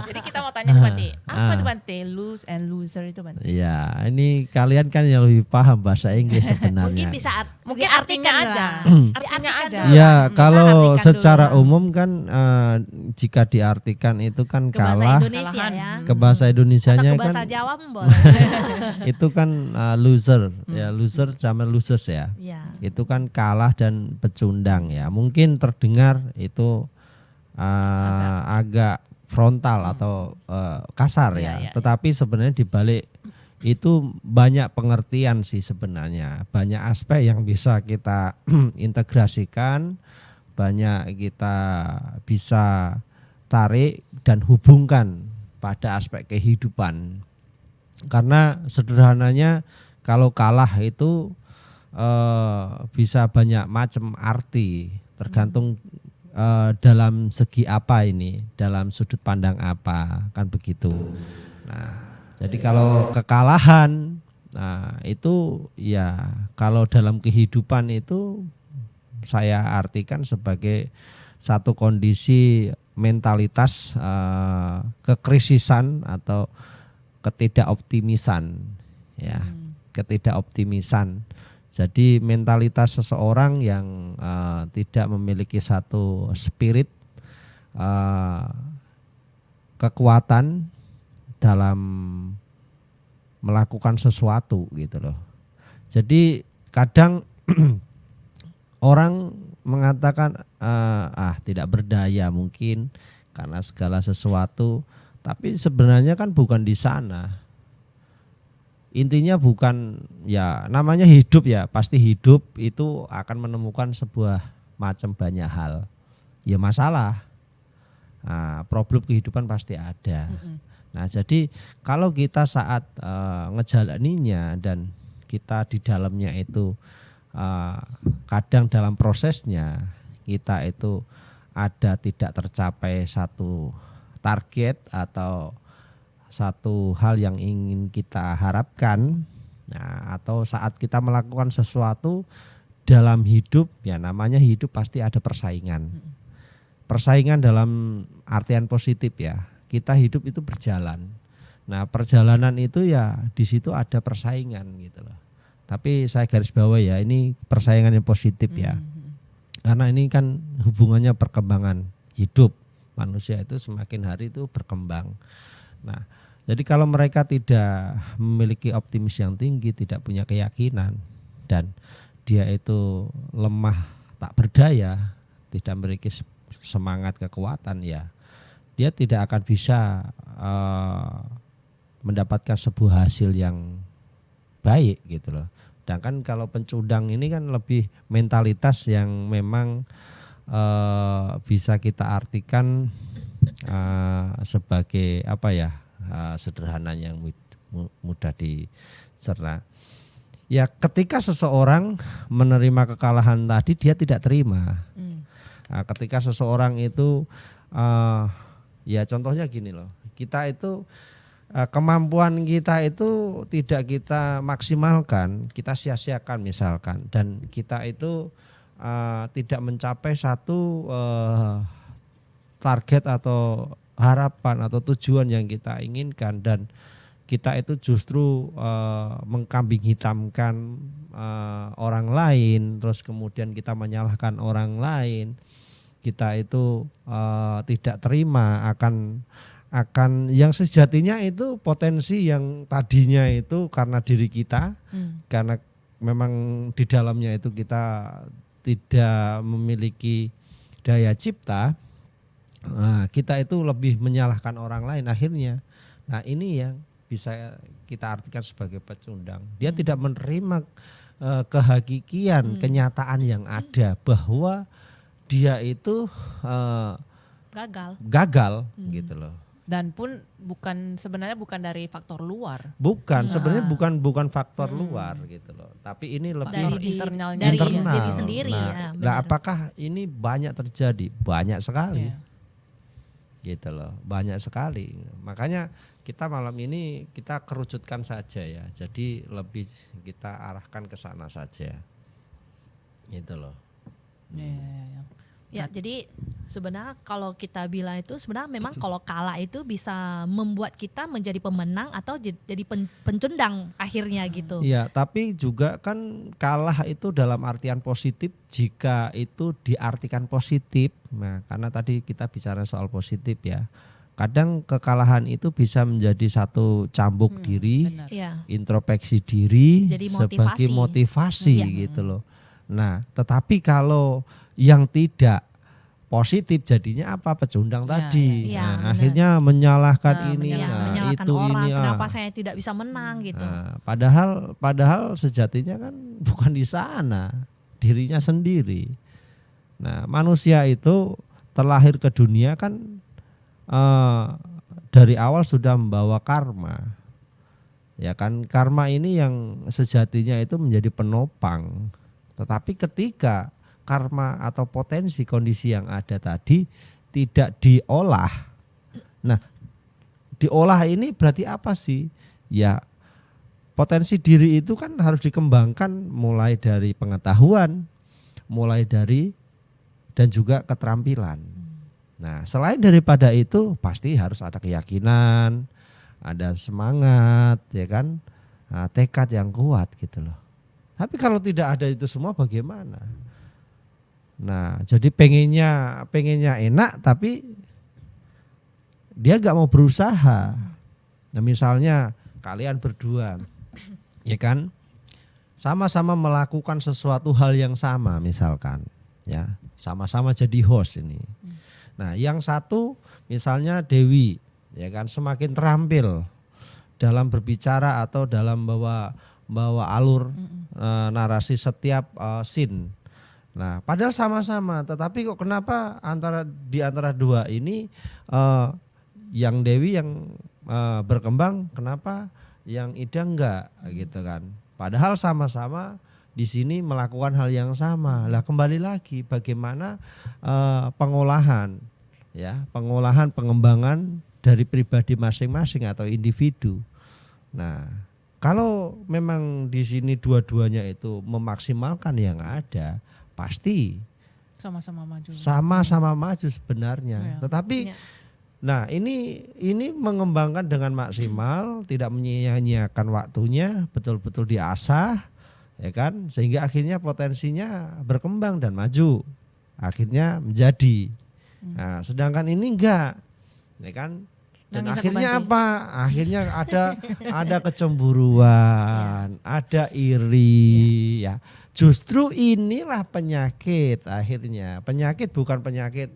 Jadi kita mau tanya ke Bante, apa tuh Bante lose and loser itu Bante? Ya, ini kalian kan yang lebih paham bahasa Inggris Mungkin sebenarnya. bisa Mungkin diartikan artinya aja. lah. Artinya aja. Dulu Ya, lah. Kita kalau artikan secara dulu. umum kan jika diartikan itu kan Ke bahasa kalah Indonesia Kalahan. ya. ke bahasa Atau Indonesianya ke bahasa kan Jawa boleh. itu kan loser ya, loser sama losers ya. Iya. Itu kan kalah dan pecundang ya. Mungkin terdengar itu agak frontal atau kasar Iya, ya. iya, Tetapi sebenarnya di balik itu banyak pengertian sih sebenarnya. Banyak aspek yang bisa kita integrasikan, banyak kita bisa tarik dan hubungkan pada aspek kehidupan. Karena sederhananya kalau kalah itu bisa banyak macam arti, tergantung dalam segi apa ini, dalam sudut pandang apa, kan begitu. Nah, jadi kalau kekalahan, nah itu ya kalau dalam kehidupan itu saya artikan sebagai satu kondisi mentalitas kekrisisan atau ketidakoptimisan, ya, ketidakoptimisan. Jadi mentalitas seseorang yang tidak memiliki satu spirit kekuatan dalam melakukan sesuatu gitu loh. Jadi kadang orang mengatakan tidak berdaya mungkin karena segala sesuatu, tapi sebenarnya kan bukan di sana. Intinya bukan, ya namanya hidup ya, pasti hidup itu akan menemukan sebuah macam banyak hal. Ya masalah, problem kehidupan pasti ada. Nah jadi kalau kita saat ngejalaninya dan kita di dalamnya itu kadang dalam prosesnya kita itu ada tidak tercapai satu target atau satu hal yang ingin kita harapkan, nah, atau saat kita melakukan sesuatu dalam hidup, ya namanya hidup pasti ada persaingan. Persaingan dalam artian positif ya, kita hidup itu berjalan. Nah perjalanan itu ya di situ ada persaingan gitu loh. Tapi saya garis bawah ya, ini persaingan yang positif ya. Karena ini kan hubungannya perkembangan hidup. Manusia itu semakin hari itu berkembang. Nah, jadi kalau mereka tidak memiliki optimis yang tinggi, tidak punya keyakinan, dan dia itu lemah, tak berdaya, tidak memiliki semangat kekuatan, ya dia tidak akan bisa mendapatkan sebuah hasil yang baik gitu loh. Sedangkan kalau pencundang ini kan lebih mentalitas yang memang bisa kita artikan sebagai apa ya, sederhananya yang mudah dicerna. Ya ketika seseorang menerima kekalahan tadi dia tidak terima. Ketika seseorang itu ya contohnya gini loh, kita itu kemampuan kita itu tidak kita maksimalkan, kita sia-siakan misalkan, dan kita itu tidak mencapai satu target atau harapan atau tujuan yang kita inginkan, dan kita itu justru mengkambing hitamkan orang lain, terus kemudian kita menyalahkan orang lain, kita itu tidak terima akan yang sejatinya itu potensi yang tadinya itu karena diri kita, karena memang di dalamnya itu kita tidak memiliki daya cipta. Nah, kita itu lebih menyalahkan orang lain akhirnya. Nah, ini yang bisa kita artikan sebagai pecundang. Dia tidak menerima kehakikian, kenyataan yang ada bahwa dia itu gagal gitu loh. Dan pun sebenarnya bukan dari faktor luar. Bukan, sebenarnya bukan faktor luar gitu loh. Tapi ini lebih dari internal. diri sendiri. Nah, ya, apakah ini banyak terjadi? Banyak sekali. Yeah. Gitu loh, banyak sekali. Makanya kita malam ini kita kerucutkan saja ya. Jadi lebih kita arahkan ke sana saja. Gitu loh. Ya. Ya, jadi sebenarnya kalau kita bilang itu sebenarnya memang kalau kalah itu bisa membuat kita menjadi pemenang atau jadi pencundang akhirnya gitu. Iya, tapi juga kan kalah itu dalam artian positif jika itu diartikan positif. Nah, karena tadi kita bicara soal positif ya. Kadang kekalahan itu bisa menjadi satu cambuk diri, Benar. Iya. introspeksi diri Jadi sebagai motivasi Iya. gitu loh. Nah, tetapi kalau yang tidak positif jadinya apa? Pecundang Ya, tadi. ya. Iya, Nah, benar. akhirnya menyalahkan ini, Ya, nah, menyalahkan itu orang ini. kenapa saya tidak bisa menang gitu. Nah, padahal sejatinya kan bukan di sana, dirinya sendiri. Nah, manusia itu terlahir ke dunia kan dari awal sudah membawa karma. Ya kan, karma ini yang sejatinya itu menjadi penopang. Tetapi ketika karma atau potensi kondisi yang ada tadi tidak diolah. Nah, diolah ini berarti apa sih? Ya, potensi diri itu kan harus dikembangkan mulai dari pengetahuan, mulai dari dan juga keterampilan. Nah, selain daripada itu pasti harus ada keyakinan, ada semangat, ya kan, nah, tekad yang kuat gitu loh. Tapi kalau tidak ada itu semua bagaimana? Nah, jadi pengennya enak tapi dia gak mau berusaha. Nah, misalnya kalian berdua, ya kan, sama-sama melakukan sesuatu hal yang sama misalkan, ya, sama-sama jadi host ini. Nah, yang satu misalnya Dewi, ya kan, semakin terampil dalam berbicara atau dalam bawa alur narasi setiap scene. Nah, padahal sama-sama, tetapi kok kenapa di antara dua ini yang Dewi yang berkembang, kenapa yang Ida enggak gitu kan? Padahal sama-sama di sini melakukan hal yang sama. Lah kembali lagi bagaimana pengolahan pengembangan dari pribadi masing-masing atau individu. Nah, kalau memang di sini dua-duanya itu memaksimalkan yang ada, pasti Sama-sama maju. sama-sama maju sebenarnya. Ya. Tetapi Ya. nah, ini mengembangkan dengan maksimal, tidak menyia-nyiakan waktunya, betul-betul diasah, ya kan? Sehingga akhirnya potensinya berkembang dan maju. Akhirnya menjadi. Nah, sedangkan ini enggak. Ya kan? Dan Nangis aku akhirnya banting. apa? Akhirnya ada kecemburuan, ada iri, ya. Justru inilah penyakit akhirnya. Penyakit bukan penyakit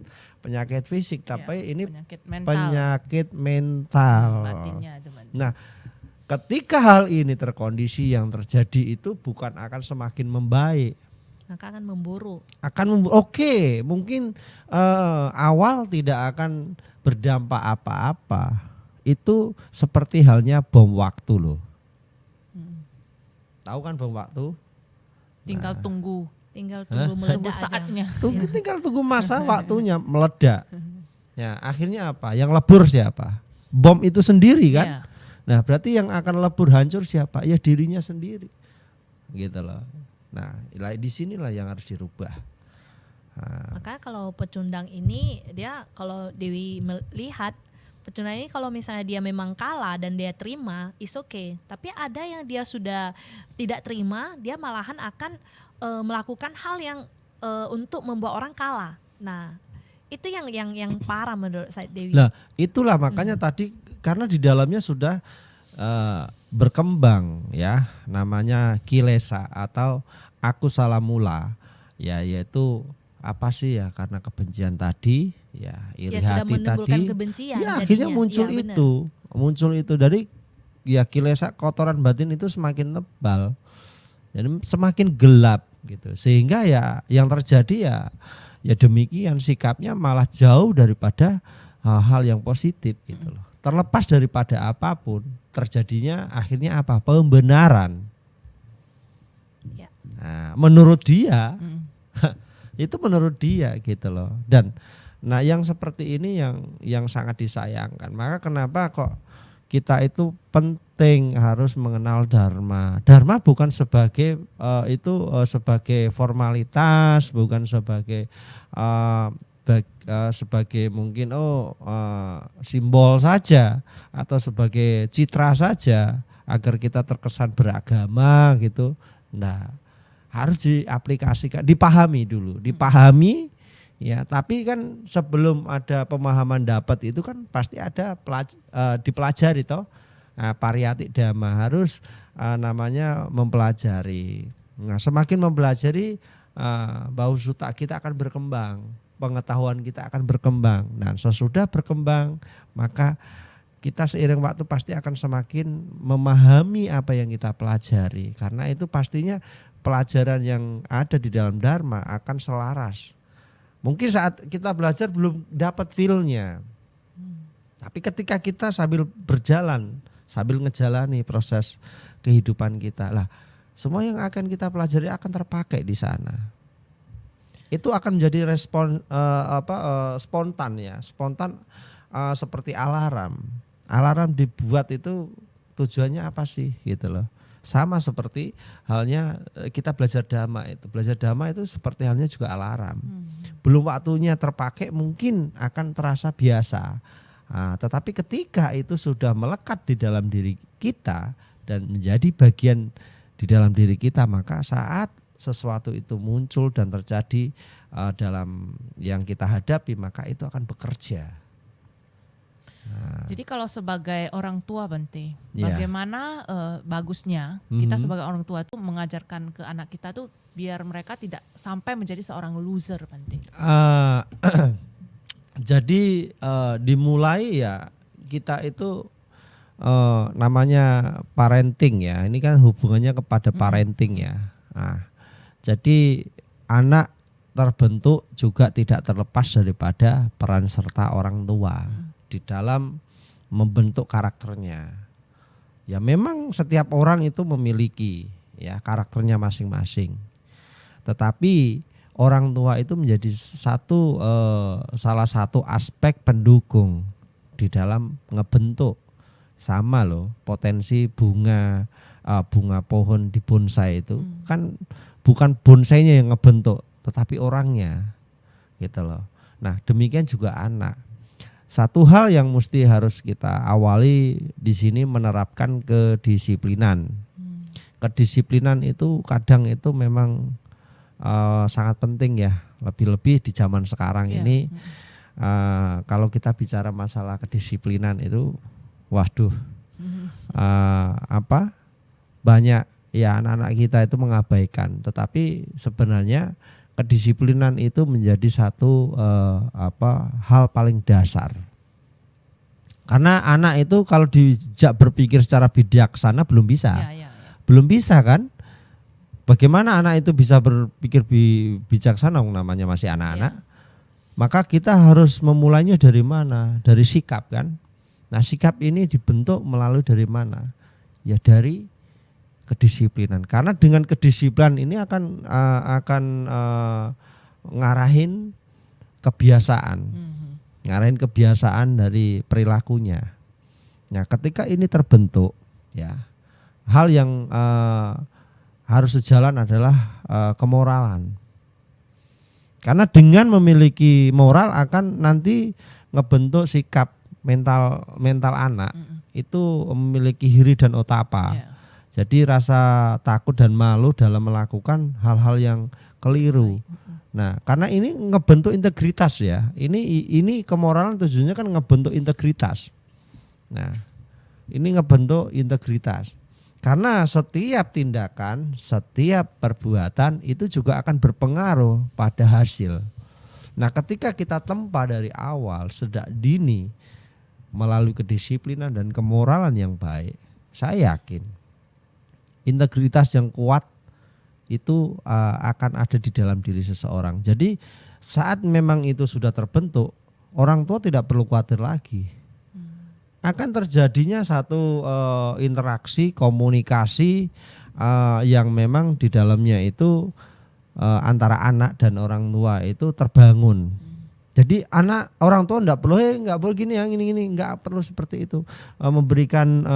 fisik, tapi ini penyakit mental. penyakit mental. Batinnya itu, Mbak. Nah, ketika hal ini terkondisi, yang terjadi itu bukan akan semakin membaik, Maka akan memburu. Oke, mungkin awal tidak akan berdampak apa-apa. Itu seperti halnya bom waktu loh. Tahu kan bom waktu? Tinggal tunggu Tinggal tunggu meledak aja. saatnya. Tinggal tunggu masa waktunya meledak. Ya, akhirnya apa? Yang lebur siapa? Bom itu sendiri kan? Iya. Nah, berarti yang akan lebur hancur siapa? Ya dirinya sendiri. Gitu loh. Nah, di sinilah yang harus dirubah. Nah, Maka kalau pecundang ini dia kalau Dewi melihat pecundang ini kalau misalnya dia memang kalah dan dia terima, is okay. Tapi ada yang dia sudah tidak terima, dia malahan akan melakukan hal yang untuk membuat orang kalah. Nah, itu yang parah menurut saya Dewi. Nah, itulah makanya tadi karena di dalamnya sudah berkembang ya, namanya kilesa atau aku salah mula, ya, yaitu apa sih ya, karena kebencian tadi, ya iri sudah hati menimbulkan tadi, kebencian ya jadinya. akhirnya muncul Ya, benar. muncul itu dari ya kilesa, kotoran batin itu semakin tebal, jadi semakin gelap gitu, sehingga ya yang terjadi ya demikian, sikapnya malah jauh daripada hal yang positif gitu loh. Terlepas daripada apapun, terjadinya akhirnya apa? Pembenaran. Ya. Nah, menurut dia, itu menurut dia gitu loh. Dan nah yang seperti ini yang sangat disayangkan. Maka kenapa kok kita itu penting harus mengenal dharma. Dharma bukan sebagai sebagai formalitas, bukan sebagai sebagai mungkin simbol saja atau sebagai citra saja agar kita terkesan beragama gitu. Nah, harus diaplikasikan, dipahami dulu, dipahami. Ya, tapi kan sebelum ada pemahaman dapat itu kan pasti ada dipelajari toh. Nah, pariyati dhamma harus namanya mempelajari. Nah, semakin mempelajari bau suta kita akan berkembang, pengetahuan kita akan berkembang. Dan sesudah berkembang maka kita seiring waktu pasti akan semakin memahami apa yang kita pelajari. Karena itu pastinya pelajaran yang ada di dalam dharma akan selaras. Mungkin saat kita belajar belum dapat feel-nya. Tapi ketika kita sambil berjalan, sambil ngejalani proses kehidupan kita, lah semua yang akan kita pelajari akan terpakai di sana. Itu akan menjadi spontan ya, spontan seperti alarm. Alarm dibuat itu tujuannya apa sih gitu loh. Sama seperti halnya kita belajar dhamma itu. Belajar dhamma itu seperti halnya juga alarm. Belum waktunya terpakai mungkin akan terasa biasa. Tetapi ketika itu sudah melekat di dalam diri kita dan menjadi bagian di dalam diri kita, maka saat sesuatu itu muncul dan terjadi dalam yang kita hadapi, maka itu akan bekerja. Jadi kalau sebagai orang tua Bante, Ya. bagaimana bagusnya kita sebagai orang tua itu mengajarkan ke anak kita tuh biar mereka tidak sampai menjadi seorang loser Bante. Jadi dimulai ya kita itu namanya parenting ya. Ini kan hubungannya kepada parenting ya. Nah, jadi anak terbentuk juga tidak terlepas daripada peran serta orang tua di dalam membentuk karakternya. Ya memang setiap orang itu memiliki ya karakternya masing-masing. Tetapi orang tua itu menjadi salah satu aspek pendukung di dalam ngebentuk. Sama loh, potensi bunga pohon di bonsai itu kan bukan bonsainya yang ngebentuk, tetapi orangnya gitu loh. Nah, demikian juga anak. Satu hal yang mesti harus kita awali di sini menerapkan kedisiplinan. Kedisiplinan itu kadang itu memang sangat penting ya, lebih-lebih di zaman sekarang ini. Kalau kita bicara masalah kedisiplinan itu, waduh, banyak ya anak-anak kita itu mengabaikan. Tetapi sebenarnya kedisiplinan itu menjadi satu hal paling dasar. Karena anak itu kalau dijak berpikir secara bijaksana belum bisa. Belum bisa kan? Bagaimana anak itu bisa berpikir bijaksana namanya masih anak-anak? Maka kita harus memulainya dari mana? Dari sikap kan? Nah, sikap ini dibentuk melalui dari mana? Ya dari kedisiplinan. Karena dengan kedisiplinan ini akan ngarahin kebiasaan. Ngarahin kebiasaan dari perilakunya. Nah, ketika ini terbentuk ya, hal yang harus sejalan adalah kemoralan. Karena dengan memiliki moral akan nanti ngebentuk sikap mental anak itu memiliki hiri dan otapa. Jadi rasa takut dan malu dalam melakukan hal-hal yang keliru. Nah, karena ini ngebentuk integritas ya. Ini kemoralan tujuannya kan ngebentuk integritas. Nah, ini ngebentuk integritas. Karena setiap tindakan, setiap perbuatan itu juga akan berpengaruh pada hasil. Nah, ketika kita tempa dari awal sejak dini melalui kedisiplinan dan kemoralan yang baik, saya yakin integritas yang kuat itu akan ada di dalam diri seseorang. Jadi saat memang itu sudah terbentuk, orang tua tidak perlu khawatir lagi. Akan terjadinya satu interaksi, komunikasi yang memang di dalamnya itu antara anak dan orang tua itu terbangun. Jadi orang tua nggak boleh gini yang ini nggak perlu seperti itu. Memberikan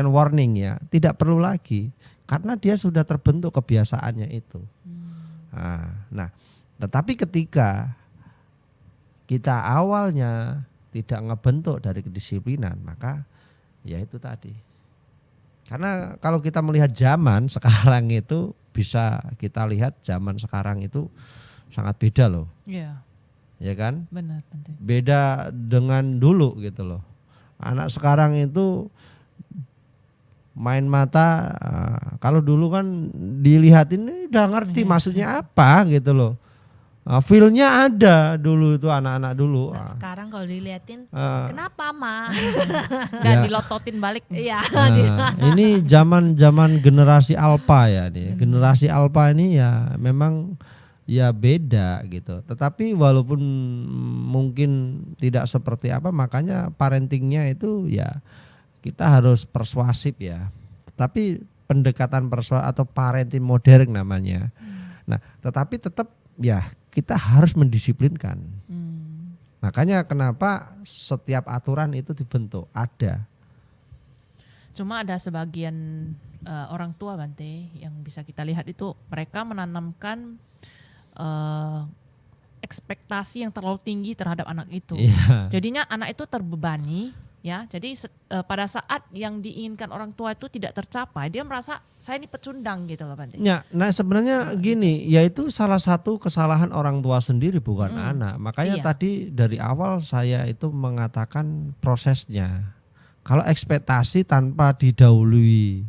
warning ya, tidak perlu lagi karena dia sudah terbentuk kebiasaannya itu. Nah, tetapi ketika kita awalnya tidak ngebentuk dari kedisiplinan, maka ya itu tadi. Karena kalau kita melihat zaman sekarang itu, bisa kita lihat zaman sekarang itu sangat beda loh. Iya. Ya kan? Benar, Bante. Beda dengan dulu gitu loh. Anak sekarang itu main mata, kalau dulu kan dilihatin udah ngerti maksudnya apa gitu loh. Feel-nya ada dulu itu anak-anak dulu. Nah, sekarang kalau diliatin, kenapa Ma? Nggak Ya. dilototin balik. Iya. Ini zaman generasi alpha ya nih. Generasi alpha ini ya memang ya beda gitu. Tetapi walaupun mungkin tidak seperti apa, makanya parentingnya itu ya kita harus persuasif ya. Tetapi pendekatan atau parenting modern namanya. Nah, tetapi tetap ya kita harus mendisiplinkan. Makanya kenapa setiap aturan itu dibentuk ada. Cuma ada sebagian orang tua, Bante, yang bisa kita lihat itu mereka menanamkan ekspektasi yang terlalu tinggi terhadap anak itu. Iya. Jadinya anak itu terbebani, ya. Jadi pada saat yang diinginkan orang tua itu tidak tercapai, dia merasa saya ini pecundang gitu loh, Bante. Ya, nah sebenarnya gini, yaitu salah satu kesalahan orang tua sendiri bukan anak. Makanya Iya. tadi dari awal saya itu mengatakan prosesnya. Kalau ekspektasi tanpa didahului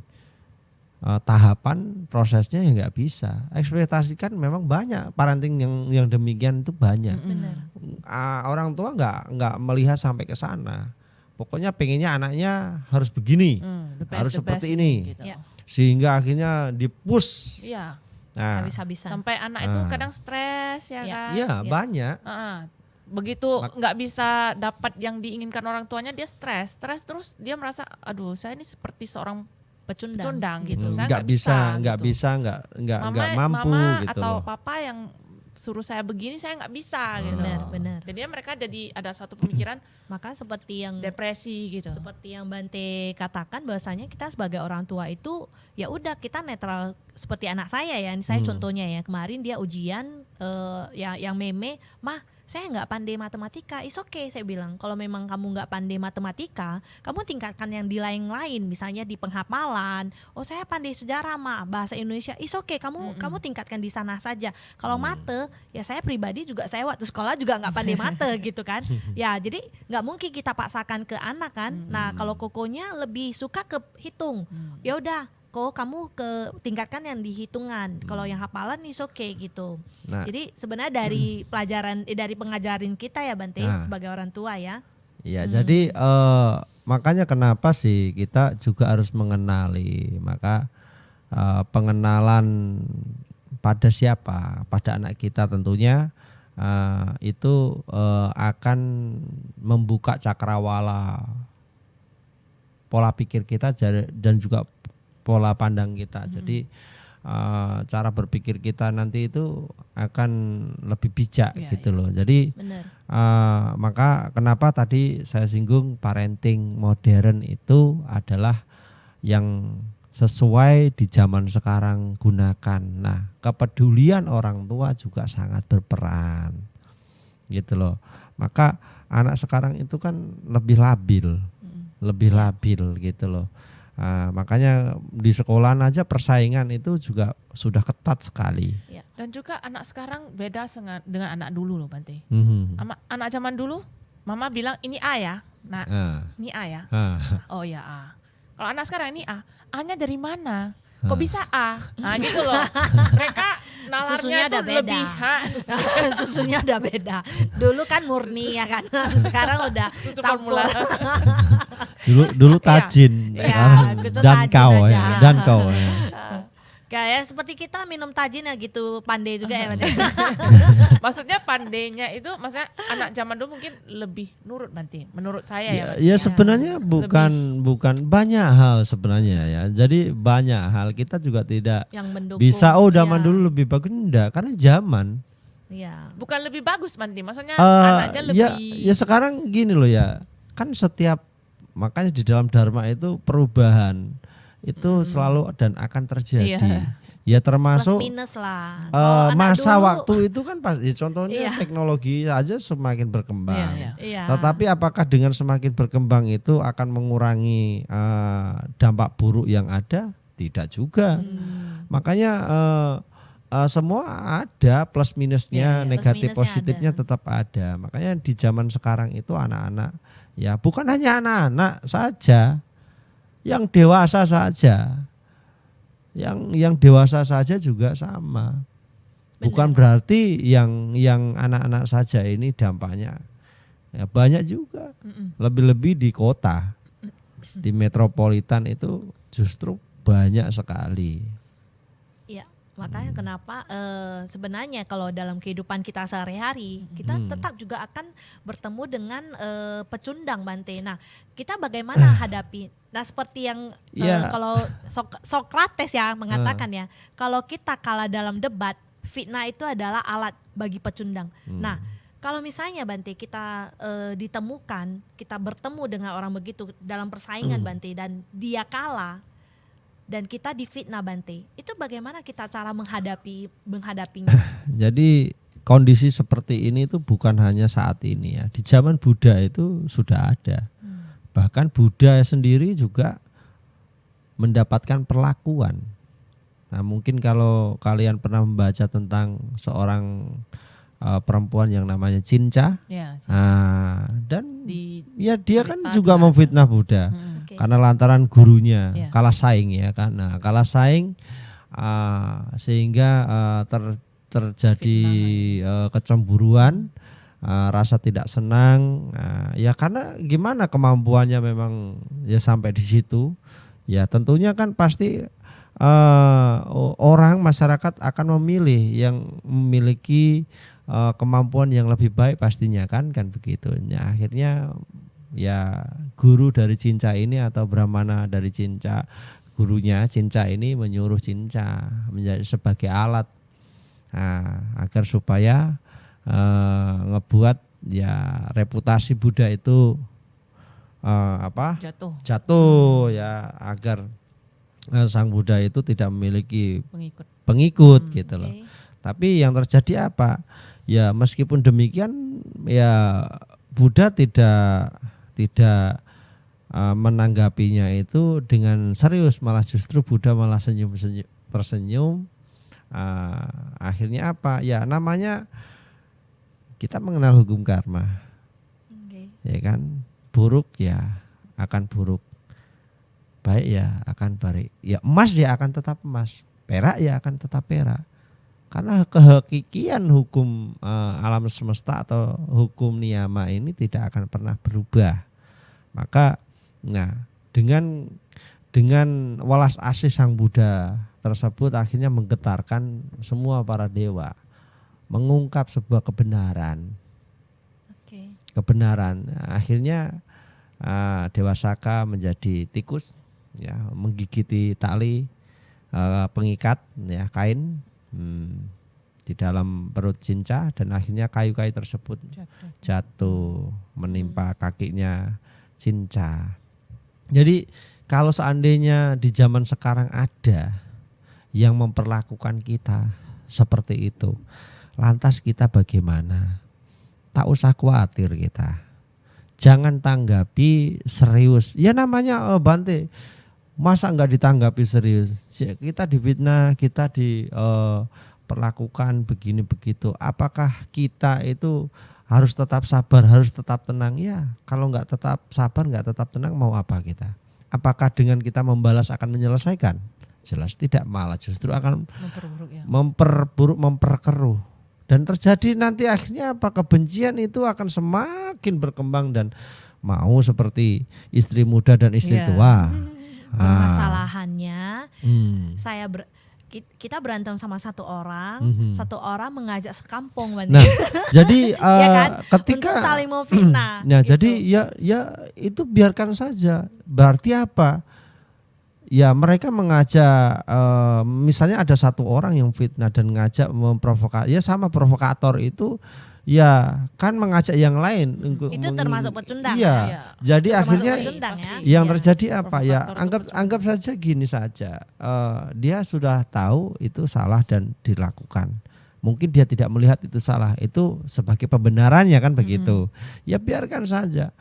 tahapan, prosesnya ya nggak bisa. Ekspektasi kan memang banyak, parenting yang demikian itu banyak. Benar. Orang tua nggak melihat sampai ke sana. Pokoknya pengennya anaknya harus begini, The best, harus the seperti best ini. gitu. Ya. Sehingga akhirnya dipush. Iya. Nah, Habis-habisan. Sampai anak itu kadang stres ya Iya. kan. iya banyak. Begitu nggak bisa dapat yang diinginkan orang tuanya, dia stres terus dia merasa aduh saya ini seperti seorang pecundang gitu. Saya Nggak bisa, gitu. nggak mampu mama gitu atau loh. papa yang suruh saya begini saya nggak bisa gitu. Benar. Jadi mereka jadi ada satu pemikiran Maka seperti yang depresi gitu. seperti yang Bante katakan, bahwasanya kita sebagai orang tua itu ya udah kita netral. Seperti anak saya ya, ini saya contohnya ya, kemarin dia ujian yang meme, mah saya nggak pandai matematika, is okay saya bilang. Kalau memang kamu nggak pandai matematika, kamu tingkatkan yang di lain-lain, misalnya di penghafalan. Oh saya pandai sejarah mah, bahasa Indonesia, is okay kamu tingkatkan di sana saja. Kalau mate, ya saya pribadi juga saya waktu sekolah juga nggak pandai mate gitu kan. Ya jadi nggak mungkin kita paksakan ke anak kan. Nah kalau kokonya lebih suka ke hitung, ya udah. Kok kamu tingkatkan yang di hitungan. Kalau yang hafalan is okay gitu. Nah. Jadi sebenarnya dari pelajaran dari pengajarin kita ya Bante sebagai orang tua ya. Iya, jadi makanya kenapa sih kita juga harus mengenali, maka pengenalan pada siapa, pada anak kita tentunya itu akan membuka cakrawala pola pikir kita dan juga pola pandang kita. Jadi cara berpikir kita nanti itu akan lebih bijak gitu loh. Jadi maka kenapa tadi saya singgung parenting modern itu adalah yang sesuai di zaman sekarang gunakan. Nah, kepedulian orang tua juga sangat berperan gitu loh. Maka anak sekarang itu kan lebih labil gitu loh. Makanya di sekolahan aja persaingan itu juga sudah ketat sekali. Dan juga anak sekarang beda dengan anak dulu loh Bante. Anak zaman dulu, mama bilang ini A ya, nah ini A ya. Oh ya A. Kalau anak sekarang ini A, A-nya dari mana? Kok bisa A? Nah gitu loh. Mereka nalarnya Susunya tuh udah beda. lebih Susunya udah beda. Dulu kan murni ya kan. Sekarang udah Susu campur. formula. Dulu tajin, Iya, sekarang gitu dan tajin kau aja. ya, dan kau ya. Kayak seperti kita minum tajin ya gitu, pandai juga ya Bante. Maksudnya pandainya itu, maksudnya anak zaman dulu mungkin lebih nurut Bante. Menurut saya ya. Ya sebenarnya bukan banyak hal sebenarnya ya. Jadi banyak hal kita juga tidak Yang mendukung. bisa zaman ya. dulu lebih bagus, enggak, karena zaman Iya. Bukan lebih bagus Bante, maksudnya anaknya lebih. Ya sekarang gini loh ya, kan makanya di dalam Dharma itu perubahan itu selalu dan akan terjadi. Iya. Ya termasuk plus minus lah. Masa dulu, waktu itu kan pasti contohnya teknologi aja semakin berkembang. Iya. Tetapi apakah dengan semakin berkembang itu akan mengurangi dampak buruk yang ada? Tidak juga. Makanya semua ada plus minusnya, negatif positifnya tetap ada. Makanya di zaman sekarang itu anak-anak ya bukan hanya anak-anak saja, yang dewasa saja. Yang dewasa saja juga sama. Bukan berarti yang anak-anak saja ini dampaknya ya banyak juga. Lebih-lebih di kota, di metropolitan itu justru banyak sekali. Iya, makanya kenapa sebenarnya kalau dalam kehidupan kita sehari-hari kita tetap juga akan bertemu dengan pecundang Bante. Nah, kita bagaimana hadapi? Nah, seperti yang kalau Sokrates ya mengatakan ya, kalau kita kalah dalam debat, fitnah itu adalah alat bagi pecundang. Nah, kalau misalnya Bante kita ditemukan, kita bertemu dengan orang begitu dalam persaingan Bante dan dia kalah dan kita difitnah Bante, itu bagaimana kita cara menghadapinya? Jadi kondisi seperti ini itu bukan hanya saat ini ya. Di zaman Buddha itu sudah ada. Bahkan Buddha sendiri juga mendapatkan perlakuan. Nah, mungkin kalau kalian pernah membaca tentang seorang perempuan yang namanya Cinca, dan dia kan juga memfitnah Buddha karena lantaran gurunya kalah saing ya kan. Nah, kalah saing sehingga terjadi kecemburuan. Rasa tidak senang, ya karena gimana kemampuannya memang ya sampai di situ, ya tentunya kan pasti orang masyarakat akan memilih yang memiliki kemampuan yang lebih baik pastinya kan begitu. Ya, akhirnya ya guru dari Cinca ini atau Brahmana dari Cinca, gurunya Cinca ini menyuruh Cinca menjadi sebagai alat agar supaya ngebuat ya reputasi Buddha itu jatuh ya, agar sang Buddha itu tidak memiliki pengikut gitu loh. Tapi yang terjadi apa? Ya meskipun demikian ya Buddha tidak menanggapinya itu dengan serius, malah justru Buddha malah tersenyum. Akhirnya apa? Ya namanya kita mengenal hukum karma, ya kan, buruk ya akan buruk, baik ya akan baik, ya emas ya akan tetap emas, perak ya akan tetap perak, karena kehakikian hukum alam semesta atau hukum niyama ini tidak akan pernah berubah. Maka, dengan welas asih sang Buddha tersebut akhirnya menggetarkan semua para dewa. Mengungkap sebuah kebenaran. Kebenaran. Akhirnya Dewa Saka menjadi tikus, ya, menggigiti tali pengikat ya kain di dalam perut Cinca, dan akhirnya kayu-kayu tersebut jatuh menimpa kakinya Cinca. Jadi kalau seandainya di zaman sekarang ada yang memperlakukan kita seperti itu, lantas kita bagaimana? Tak usah khawatir kita. Jangan tanggapi serius. Ya namanya Bante, masa enggak ditanggapi serius? Kita difitnah, kita diperlakukan begini begitu. Apakah kita itu harus tetap sabar, harus tetap tenang? Ya, kalau enggak tetap sabar, enggak tetap tenang, mau apa kita? Apakah dengan kita membalas akan menyelesaikan? Jelas tidak, malah justru akan memperburuk, memperkeruh. Dan terjadi nanti akhirnya apa? Kebencian itu akan semakin berkembang dan mau seperti istri muda dan istri tua. Permasalahannya kita berantem sama satu orang mengajak sekampung. Nah, jadi ya kan? ketika untuk saling memfitnah. Nah, gitu. Jadi ya itu biarkan saja. Berarti apa? ya mereka mengajak, misalnya ada satu orang yang fitnah dan ngajak memprovokasi, ya sama provokator itu ya kan mengajak yang lain untuk itu termasuk pecundang. Iya. Ya. Jadi Itu akhirnya pecundang, ya. yang Iya. terjadi apa ya, Provokator anggap saja gini saja, dia sudah tahu itu salah dan dilakukan. Mungkin dia tidak melihat itu salah, itu sebagai pembenarannya kan begitu. Ya biarkan saja.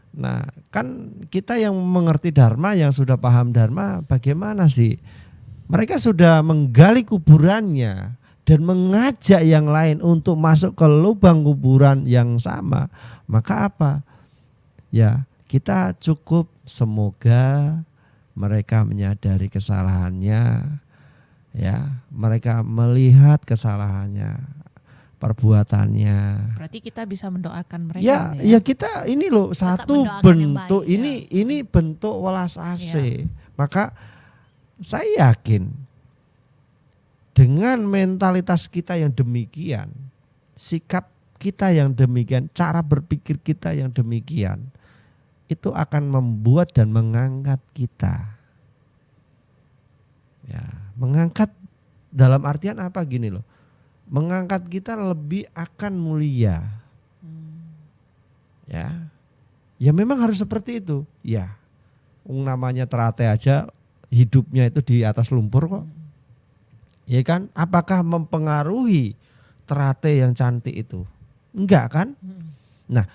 Nah, kan kita yang mengerti dharma, yang sudah paham dharma, bagaimana sih? Mereka sudah menggali kuburannya dan mengajak yang lain untuk masuk ke lubang kuburan yang sama. Maka apa? Ya, kita cukup semoga mereka menyadari kesalahannya, ya, mereka melihat kesalahannya, perbuatannya. Berarti kita bisa mendoakan mereka. Ya kita ini loh satu bentuk ini bentuk welas asih. Maka saya yakin dengan mentalitas kita yang demikian, sikap kita yang demikian, cara berpikir kita yang demikian, itu akan membuat dan mengangkat kita. Ya, mengangkat dalam artian apa gini loh. Mengangkat kita lebih akan mulia. Ya memang harus seperti itu. Ya, namanya terate aja hidupnya itu di atas lumpur kok. Ya kan? Apakah mempengaruhi terate yang cantik itu? Enggak kan? Nah,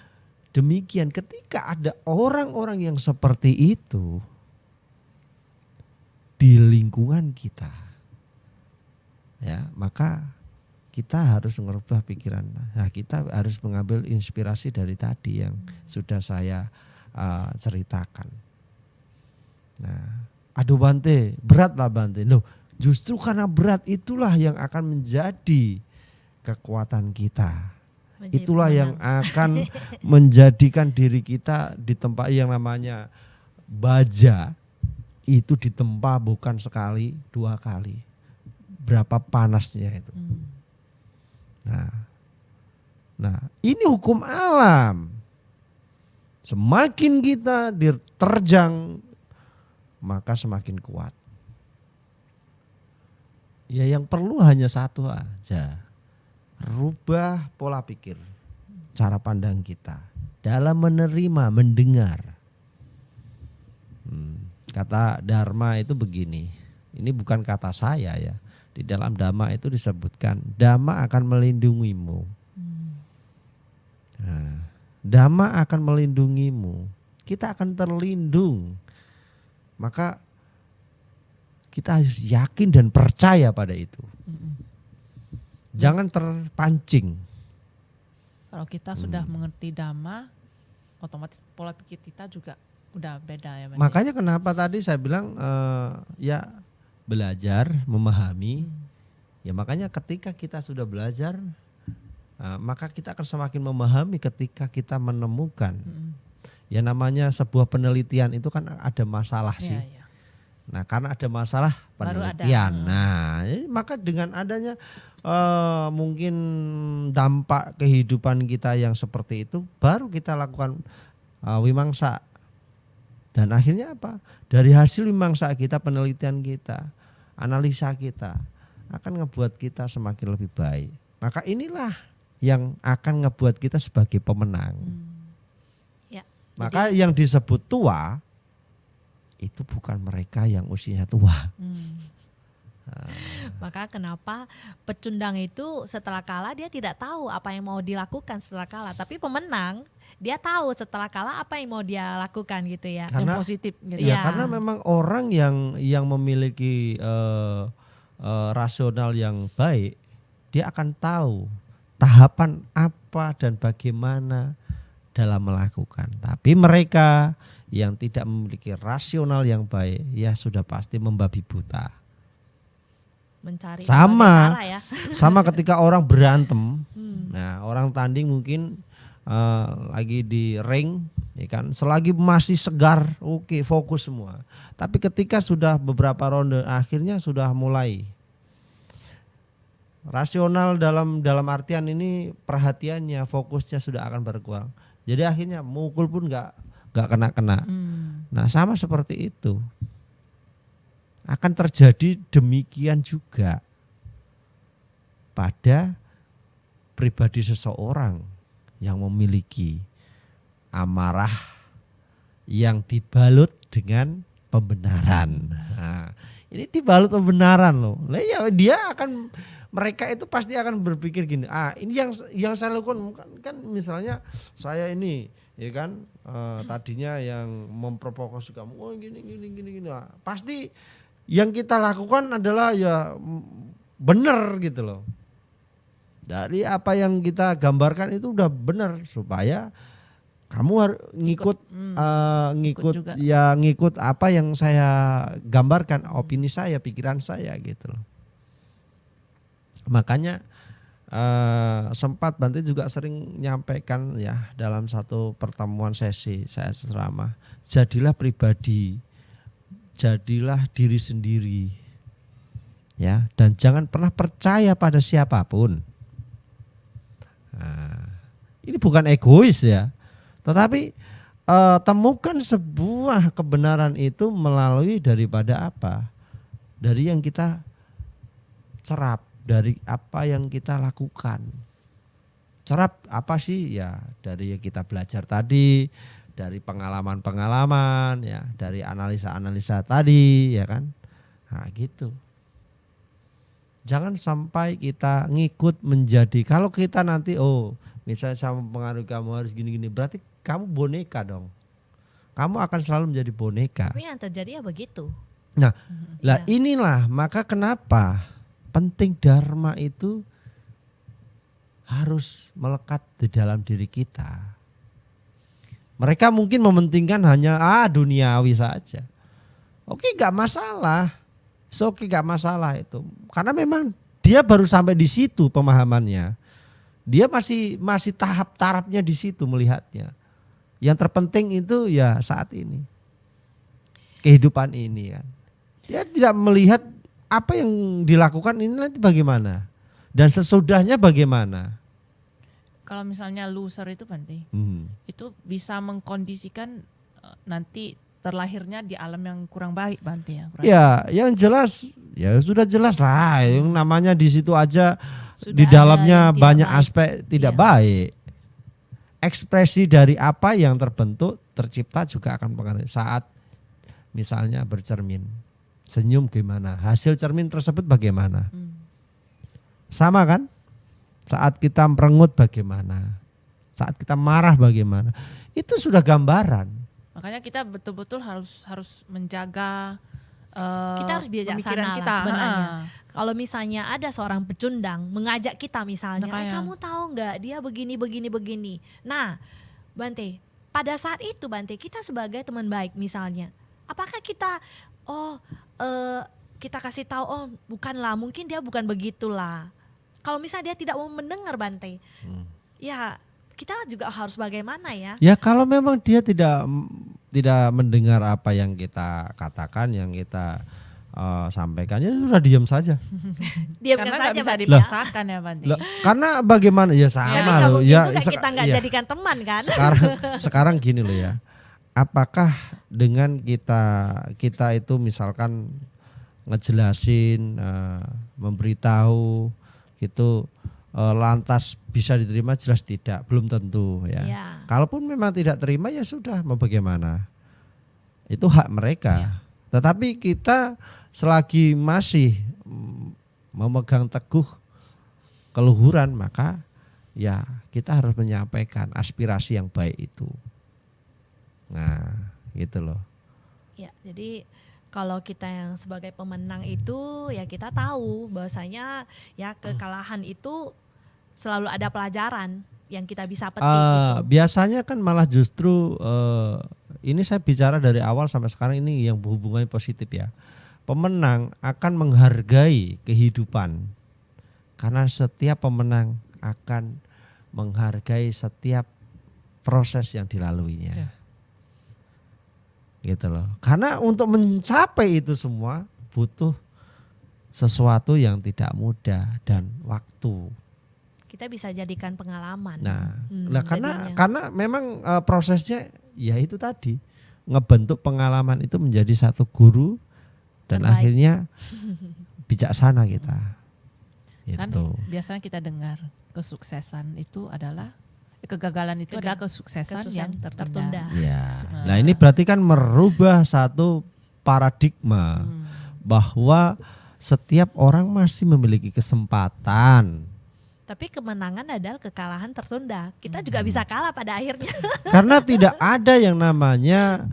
demikian ketika ada orang-orang yang seperti itu di lingkungan kita, ya maka kita harus merubah pikiran. Nah, kita harus mengambil inspirasi dari tadi yang sudah saya ceritakan. Nah, aduh Bante, berat lah Bante. Loh, justru karena berat itulah yang akan menjadi kekuatan kita. Itulah yang akan menjadikan diri kita di tempat yang namanya baja itu ditempa bukan sekali, dua kali. Berapa panasnya itu. Nah, ini hukum alam. Semakin kita diterjang, maka semakin kuat. Ya yang perlu hanya satu aja. Rubah pola pikir, cara pandang kita dalam menerima, mendengar. Kata dharma itu begini. Ini bukan kata saya ya. Di dalam Dhamma itu disebutkan Dhamma akan melindungimu. Nah, Dhamma akan melindungimu. Kita akan terlindung. Maka kita harus yakin dan percaya pada itu. Jangan terpancing. Kalau kita sudah mengerti Dhamma, otomatis pola pikir kita juga udah beda ya. Makanya kenapa tadi saya bilang ya belajar, memahami. Ya makanya ketika kita sudah belajar, maka kita akan semakin memahami ketika kita menemukan. Ya namanya sebuah penelitian itu kan ada masalah sih. Ya. Nah karena ada masalah penelitian. Nah maka dengan adanya mungkin dampak kehidupan kita yang seperti itu, baru kita lakukan wimangsa. Dan akhirnya apa? Dari hasil wimangsa kita, penelitian kita, analisa kita akan ngebuat kita semakin lebih baik. Maka inilah yang akan ngebuat kita sebagai pemenang. Ya, maka yang disebut tua itu bukan mereka yang usianya tua. Maka kenapa pecundang itu setelah kalah dia tidak tahu apa yang mau dilakukan setelah kalah, tapi pemenang dia tahu setelah kalah apa yang mau dia lakukan gitu ya. Karena, yang positif gitu. Ya, karena memang orang yang memiliki rasional yang baik, dia akan tahu tahapan apa dan bagaimana dalam melakukan. Tapi mereka yang tidak memiliki rasional yang baik, ya sudah pasti membabi buta. Mencari sama cara ya. Sama ketika orang berantem. Nah, orang tanding mungkin lagi di ring, ya kan, selagi masih segar, oke, fokus semua. Tapi ketika sudah beberapa ronde, akhirnya sudah mulai rasional dalam artian ini perhatiannya, fokusnya sudah akan berkurang. Jadi akhirnya mukul pun nggak kena. Nah sama seperti itu. akan terjadi demikian juga pada pribadi seseorang yang memiliki amarah yang dibalut dengan pembenaran. Nah, ini dibalut pembenaran loh. Lah ya mereka itu pasti akan berpikir gini, ini yang saya lakukan kan misalnya saya ini ya kan tadinya yang memprovokasi kamu, gini. Nah, pasti yang kita lakukan adalah ya benar gitu loh. Dari apa yang kita gambarkan itu udah benar supaya kamu harus ngikut apa yang saya gambarkan, opini saya, pikiran saya gitu loh. Makanya sempat Bante juga sering nyampaikan ya dalam satu pertemuan sesi saya ceramah, jadilah pribadi, jadilah diri sendiri ya, dan jangan pernah percaya pada siapapun. Nah, ini bukan egois ya, tetapi temukan sebuah kebenaran itu melalui daripada apa? Dari yang kita serap, dari apa yang kita lakukan. Serap apa sih? Ya dari yang kita belajar tadi, dari pengalaman-pengalaman ya, dari analisa-analisa tadi ya kan. Nah gitu. Jangan sampai kita ngikut menjadi, kalau kita nanti misalnya sama pengaruh kamu harus gini-gini, berarti kamu boneka dong. Kamu akan selalu menjadi boneka. Tapi yang terjadi ya begitu. Nah, inilah maka kenapa penting dharma itu harus melekat di dalam diri kita. Mereka mungkin mementingkan hanya duniawi saja. Oke, gak masalah. Oke, gak masalah itu. Karena memang dia baru sampai di situ pemahamannya. Dia masih tahap-tahapnya di situ melihatnya. Yang terpenting itu ya saat ini. Kehidupan ini kan. Dia tidak melihat apa yang dilakukan ini nanti bagaimana. Dan sesudahnya bagaimana. Kalau misalnya loser itu Bante, itu bisa mengkondisikan nanti terlahirnya di alam yang kurang baik Bante ya. Ya, yang jelas ya sudah jelas lah. Yang namanya di situ aja Sudah di dalamnya banyak baik. aspek tidak baik. Ekspresi dari apa yang terbentuk, tercipta juga akan pengaruh. Saat misalnya bercermin, senyum gimana? Hasil cermin tersebut bagaimana? Sama kan? Saat kita merengut bagaimana? Saat kita marah bagaimana? Itu sudah gambaran. Makanya kita betul-betul harus menjaga kita harus bijaksana kita sebenarnya. Kalau misalnya ada seorang pecundang mengajak kita misalnya, kamu tahu nggak dia begini. Nah, Bante, pada saat itu Bante, kita sebagai teman baik misalnya, apakah kita kita kasih tahu bukanlah, mungkin dia bukan begitulah. Kalau misalnya dia tidak mau mendengar Bante, ya kita juga harus bagaimana ya? Ya kalau memang dia tidak mendengar apa yang kita katakan, yang kita sampaikan, ya sudah diam saja. Karena nggak bisa dipaksakan ya Bante. Karena bagaimana ya sama loh. Ya kita nggak jadikan teman kan? Sekarang gini loh ya. Apakah dengan kita itu misalkan ngejelasin, memberitahu gitu, lantas bisa diterima? Jelas tidak, belum tentu ya. Kalaupun memang tidak terima ya sudah, mau bagaimana, itu hak mereka. Tetapi kita selagi masih memegang teguh keluhuran, maka ya kita harus menyampaikan aspirasi yang baik itu. Nah gitu loh. Ya, jadi kalau kita yang sebagai pemenang itu ya kita tahu bahwasanya ya kekalahan itu selalu ada pelajaran yang kita bisa petik gitu. Biasanya kan malah justru ini saya bicara dari awal sampai sekarang ini yang berhubungannya positif ya. Pemenang akan menghargai kehidupan karena setiap pemenang akan menghargai setiap proses yang dilaluinya. Gitu loh. Karena untuk mencapai itu semua butuh sesuatu yang tidak mudah dan waktu. Kita bisa jadikan pengalaman. Nah, karena memang prosesnya ya itu tadi, ngebentuk pengalaman itu menjadi satu guru dan akhirnya bijaksana kita. Kan Gitu. biasanya kita dengar kesuksesan itu adalah kegagalan itu adalah kesuksesan yang tertunda. Ya. Nah, ini berarti kan merubah satu paradigma bahwa setiap orang masih memiliki kesempatan. Tapi kemenangan adalah kekalahan tertunda. Kita juga bisa kalah pada akhirnya. Karena tidak ada yang namanya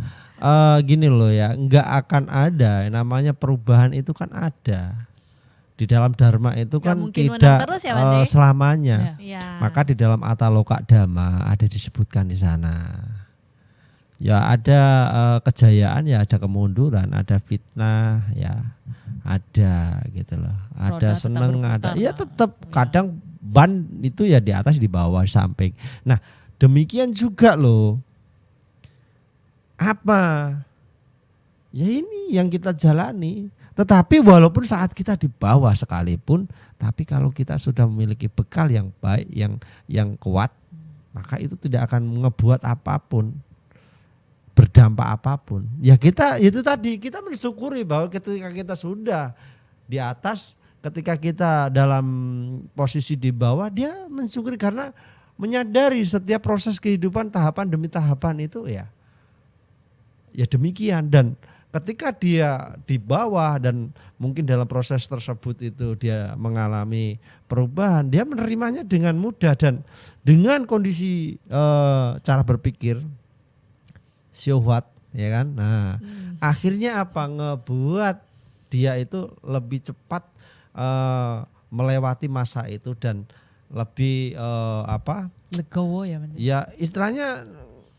gini loh ya, nggak akan ada yang namanya perubahan itu kan ada. Di dalam dharma itu kan tidak terus ya, selamanya. Ya. Maka di dalam Ataloka Dhamma ada disebutkan di sana. Ya ada kejayaan, ya ada kemunduran, ada fitnah, ya ada gitu loh. Ada seneng, ada ya tetap kadang ban itu ya di atas, di bawah, di samping. Nah, demikian juga loh. Apa? Ya ini yang kita jalani. Tetapi walaupun saat kita di bawah sekalipun, tapi kalau kita sudah memiliki bekal yang baik, yang kuat, maka itu tidak akan ngebuat apapun, berdampak apapun. Ya kita itu tadi, kita mensyukuri bahwa ketika kita sudah di atas, ketika kita dalam posisi di bawah, dia mensyukuri karena menyadari setiap proses kehidupan tahapan demi tahapan itu ya demikian. Dan ketika dia di bawah dan mungkin dalam proses tersebut itu dia mengalami perubahan, dia menerimanya dengan mudah dan dengan kondisi cara berpikir syahwat, ya kan. Nah, akhirnya apa, ngebuat dia itu lebih cepat melewati masa itu dan lebih legowo ya benar. Ya istilahnya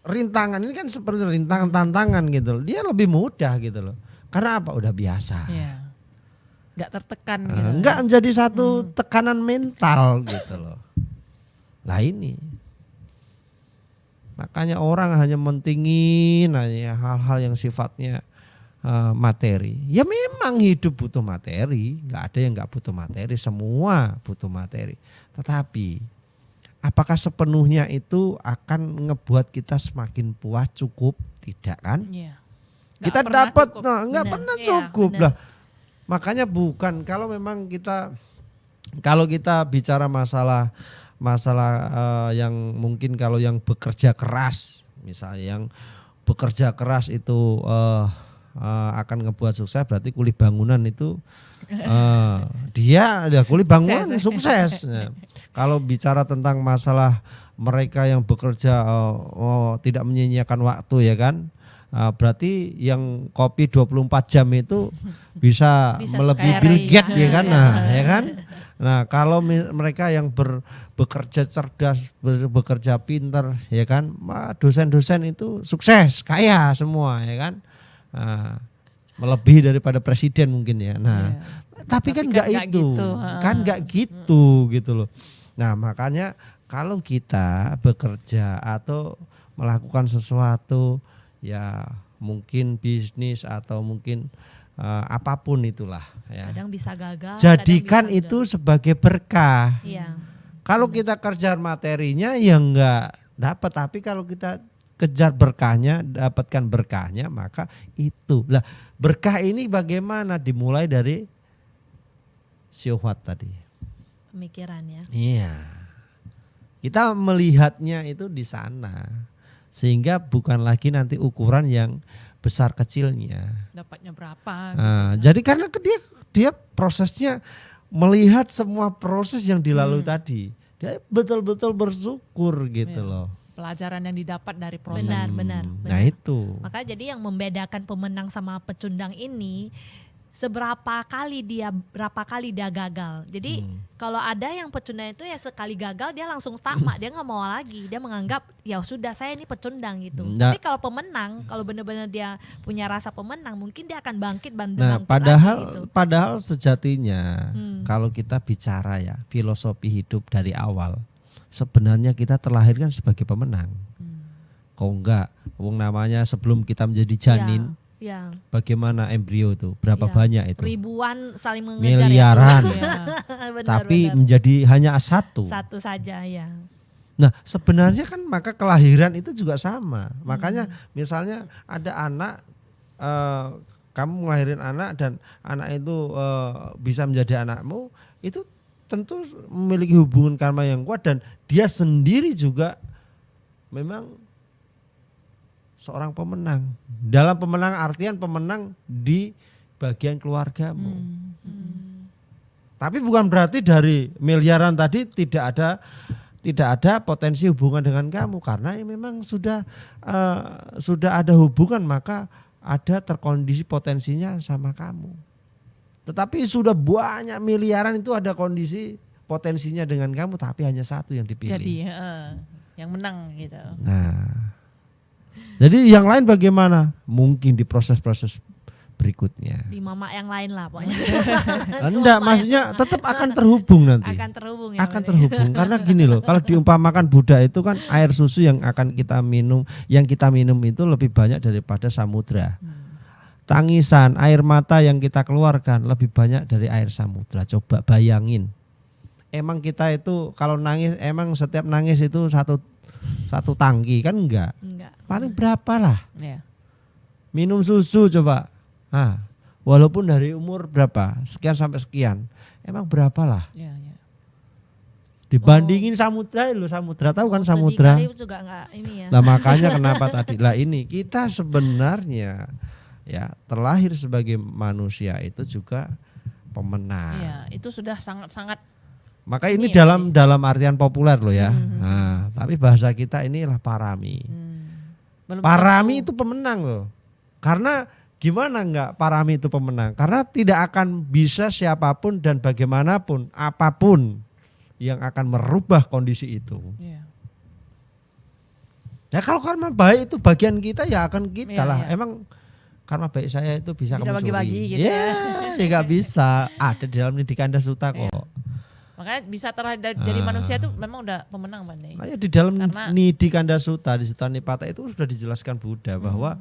rintangan ini kan seperti rintangan tantangan gitu loh. Dia lebih mudah gitu loh. Karena apa? Udah biasa. Iya. Nggak tertekan gitu. Nggak menjadi satu tekanan mental gitu loh. Nah ini. Makanya orang hanya mentingin hal-hal yang sifatnya materi. Ya memang hidup butuh materi. Nggak ada yang nggak butuh materi. Semua butuh materi. Tetapi apakah sepenuhnya itu akan ngebuat kita semakin puas, cukup? Tidak kan? Iya. Kita dapat nggak pernah cukup lah. Makanya bukan kalau memang kalau kita bicara masalah yang mungkin kalau yang bekerja keras, misalnya yang bekerja keras itu akan ngebuat sukses, berarti kuli bangunan itu dia kuli bangunan sukses. Nah, kalau bicara tentang masalah mereka yang bekerja tidak menyia-nyiakan waktu, ya kan, berarti yang kopi 24 jam itu bisa melebihi Bill Gates, ya kan. Nah, ya kan. Nah, kalau mereka yang bekerja cerdas, bekerja pintar, ya kan, dosen-dosen itu sukses, kaya semua, ya kan. Nah, melebihi daripada presiden mungkin ya. Nah, tapi kan nggak itu, gitu. Kan nggak gitu loh. Nah, makanya kalau kita bekerja atau melakukan sesuatu, ya mungkin bisnis atau mungkin apapun itulah, ya. Kadang bisa gagal. Jadikan bisa itu sebagai berkah. Iya. Kalau kita kejar materinya ya nggak dapat, tapi kalau kita kejar berkahnya, dapatkan berkahnya, maka itu. Lah, berkah ini bagaimana? Dimulai dari syahwat tadi. Pemikirannya. Iya. Kita melihatnya itu di sana. Sehingga bukan lagi nanti ukuran yang besar kecilnya. Dapatnya berapa Nah, jadi karena dia prosesnya melihat semua proses yang dilalui tadi. Dia betul-betul bersyukur gitu loh. Pelajaran yang didapat dari proses. Benar. Nah itu. Maka jadi yang membedakan pemenang sama pecundang ini berapa kali dia gagal. Jadi kalau ada yang pecundang itu ya sekali gagal dia langsung stakma, dia nggak mau lagi, dia menganggap ya sudah saya ini pecundang gitu. Tapi kalau pemenang, kalau benar-benar dia punya rasa pemenang, mungkin dia akan bangkit Nah, padahal sejatinya kalau kita bicara ya filosofi hidup dari awal, sebenarnya kita terlahirkan sebagai pemenang. Kok enggak? Wong namanya sebelum kita menjadi janin. Ya. Bagaimana embrio itu? Berapa banyak itu? Ribuan saling mengejar, miliaran. Ya. Tapi menjadi hanya satu. Satu saja ya. Nah, sebenarnya kan maka kelahiran itu juga sama. Makanya misalnya ada anak kamu ngelahirin anak dan anak itu bisa menjadi anakmu, itu tentu memiliki hubungan karma yang kuat dan dia sendiri juga memang seorang pemenang. Dalam pemenang artian pemenang di bagian keluargamu. Tapi bukan berarti dari miliaran tadi tidak ada potensi hubungan dengan kamu, karena memang sudah ada hubungan, maka ada terkondisi potensinya sama kamu. Tetapi sudah banyak miliaran itu ada kondisi potensinya dengan kamu, tapi hanya satu yang dipilih. Jadi yang menang gitu. Nah, jadi yang lain bagaimana? Mungkin di proses-proses berikutnya. Di mama yang lain lah pokoknya. Enggak, maksudnya tetap akan terhubung nanti. Akan terhubung ya. Akan terhubung karena gini loh, kalau diumpamakan Buddha itu kan air susu yang akan kita minum, yang kita minum itu lebih banyak daripada samudra. Tangisan, air mata yang kita keluarkan lebih banyak dari air samudra. Coba bayangin. Emang kita itu kalau nangis, emang setiap nangis itu satu tangki kan enggak? Paling berapa lah? Yeah. Minum susu coba. Nah, walaupun dari umur berapa? Sekian sampai sekian. Emang berapa lah? Yeah, yeah. Dibandingin samudra loh, samudra tahu kan samudra? Juga enggak ini ya. Lah makanya kenapa tadi? Lah ini kita sebenarnya ya terlahir sebagai manusia itu juga pemenang. Iya, itu sudah sangat-sangat. Maka ini dalam artian populer loh ya. Nah, tapi bahasa kita inilah parami. Parami itu pemenang loh. Karena gimana enggak parami itu pemenang? Karena tidak akan bisa siapapun dan bagaimanapun apapun yang akan merubah kondisi itu. Yeah. Ya kalau karma baik itu bagian kita ya akan kita lah. Yeah. Emang karma baik saya itu bisa kamu bagi-bagi curi. gitu ya. Ya gak bisa. Ada di dalam Nidikanda Sutta kok. Yeah. Makanya bisa jadi manusia itu memang udah pemenang Bang. Makanya di dalam Nidikanda Sutta, di Sutta Nipata itu sudah dijelaskan Buddha bahwa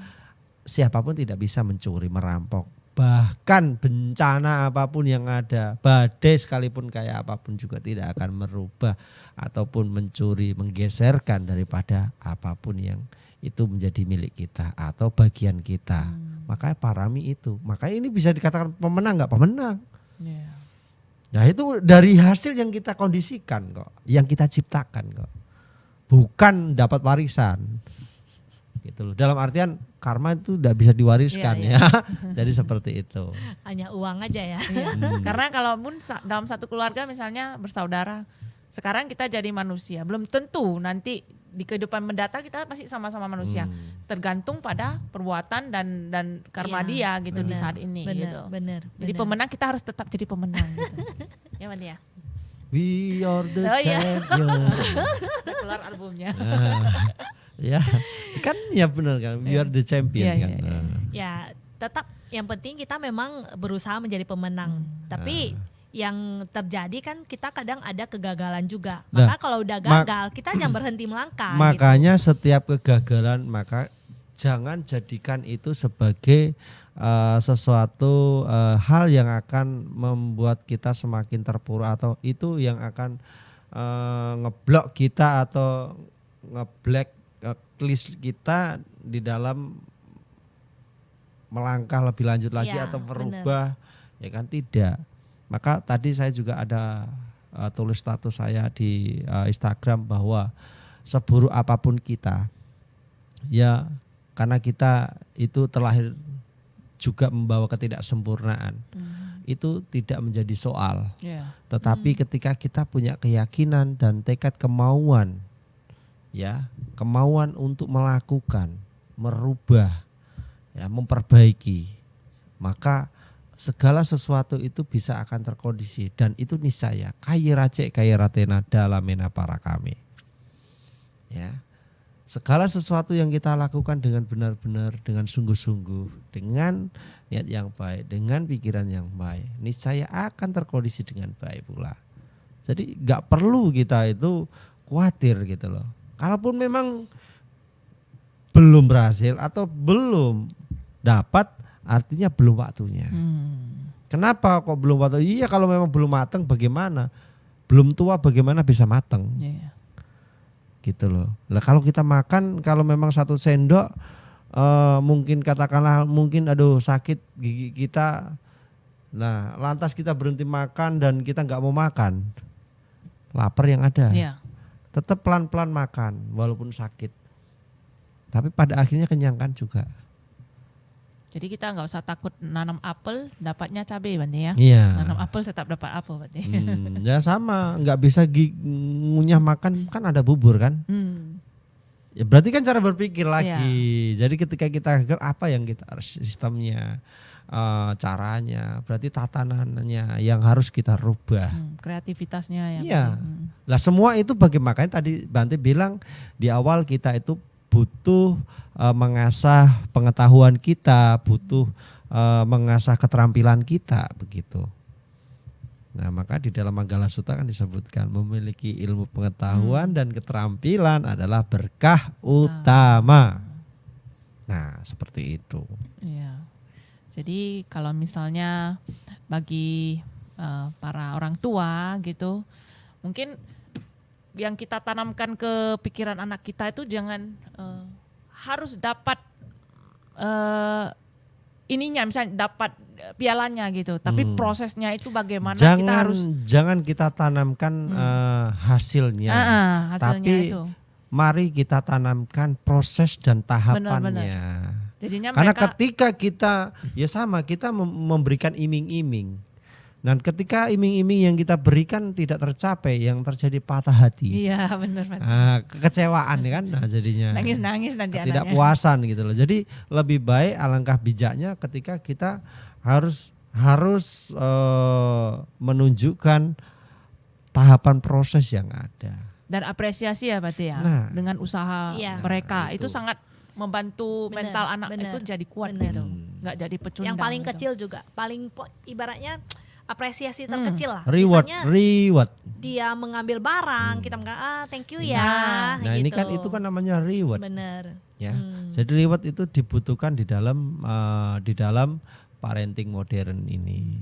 siapapun tidak bisa mencuri, merampok. Bahkan bencana apapun yang ada, badai sekalipun kayak apapun juga tidak akan merubah ataupun mencuri, menggeserkan daripada apapun yang itu menjadi milik kita atau bagian kita. Makanya parami itu. Makanya ini bisa dikatakan pemenang enggak? Pemenang. Yeah. Nah itu dari hasil yang kita kondisikan kok, yang kita ciptakan kok. Bukan dapat warisan. Gitu loh. Dalam artian karma itu tidak bisa diwariskan ya. Jadi seperti itu. Hanya uang aja ya. Karena kalau pun dalam satu keluarga misalnya bersaudara, sekarang kita jadi manusia, belum tentu nanti di kehidupan mendatang kita pasti sama-sama manusia. Tergantung pada perbuatan dan karma dia gitu di saat ini gitu. Benar. Jadi pemenang kita harus tetap jadi pemenang gitu. Ya Man ya. We are the champion. Keluar albumnya. Ya, kan ya benar kan. We are the champion kan. Ya, tetap yang penting kita memang berusaha menjadi pemenang. Tapi yang terjadi kan kita kadang ada kegagalan juga. Maka kalau udah gagal kita jangan berhenti melangkah. Makanya gitu. Setiap kegagalan maka jangan jadikan itu sebagai sesuatu hal yang akan membuat kita semakin terpuruk atau itu yang akan ngeblok kita atau ngeblacklist kita di dalam melangkah lebih lanjut lagi atau merubah ya kan tidak. Maka tadi saya juga ada tulis status saya di Instagram bahwa seburuk apapun kita, ya karena kita itu terlahir juga membawa ketidaksempurnaan, itu tidak menjadi soal. Tetapi ketika kita punya keyakinan dan tekad kemauan, ya kemauan untuk melakukan, merubah, ya memperbaiki, maka segala sesuatu itu bisa akan terkondisi dan itu niscaya kaya racek kaya ratena dalamena para kami. Ya. Segala sesuatu yang kita lakukan dengan benar-benar, dengan sungguh-sungguh, dengan niat yang baik, dengan pikiran yang baik, niscaya akan terkondisi dengan baik pula. Jadi enggak perlu kita itu khawatir gitu loh. Kalaupun memang belum berhasil atau belum dapat, artinya belum waktunya. Kenapa kok belum waktu? Iya kalau memang belum matang bagaimana? Belum tua bagaimana bisa matang? Gitu loh. Lah kalau kita makan kalau memang 1 sendok mungkin katakanlah mungkin aduh sakit gigi kita, nah lantas kita berhenti makan dan kita nggak mau makan, lapar yang ada, tetap pelan-pelan makan walaupun sakit, tapi pada akhirnya kenyang kan juga. Jadi kita nggak usah takut nanam apel dapatnya cabai Bante ya. Iya. Nanam apel tetap dapat apel Bante. Ya sama, nggak bisa ngunyah makan kan ada bubur kan. Ya berarti kan cara berpikir lagi. Jadi ketika kita gagal apa yang kita sistemnya, caranya, berarti tatanannya yang harus kita rubah. Kreativitasnya ya. Iya. Lah semua itu bagaimana tadi Bante bilang di awal kita itu butuh mengasah pengetahuan kita, butuh mengasah keterampilan kita begitu. Nah maka di dalam Manggala Sutta kan disebutkan memiliki ilmu pengetahuan dan keterampilan adalah berkah utama. Nah seperti itu. Iya. Jadi kalau misalnya bagi para orang tua gitu, mungkin yang kita tanamkan ke pikiran anak kita itu jangan harus dapat ininya, misalnya dapat pialanya gitu, tapi prosesnya itu bagaimana jangan kita tanamkan hasilnya, tapi itu. Mari kita tanamkan proses dan tahapannya. Benar. Jadinya karena ketika kita kita memberikan iming-iming. Dan ketika iming-iming yang kita berikan tidak tercapai, yang terjadi patah hati. Iya benar. Kekecewaan kan, nah jadinya. Nangis nanti tidak anaknya. Puasan gitu loh. Jadi lebih baik alangkah bijaknya ketika kita harus menunjukkan tahapan proses yang ada. Dan apresiasi ya Bante ya, dengan usaha mereka itu sangat membantu mental anak itu jadi kuat gitu, nggak jadi pecundang. Yang paling kecil juga, paling ibaratnya apresiasi terkecil lah. Reward. Dia mengambil barang, kita thank you ya. Nah gitu. Ini kan itu kan namanya reward. Bener. Ya. Jadi reward itu dibutuhkan di dalam parenting modern ini,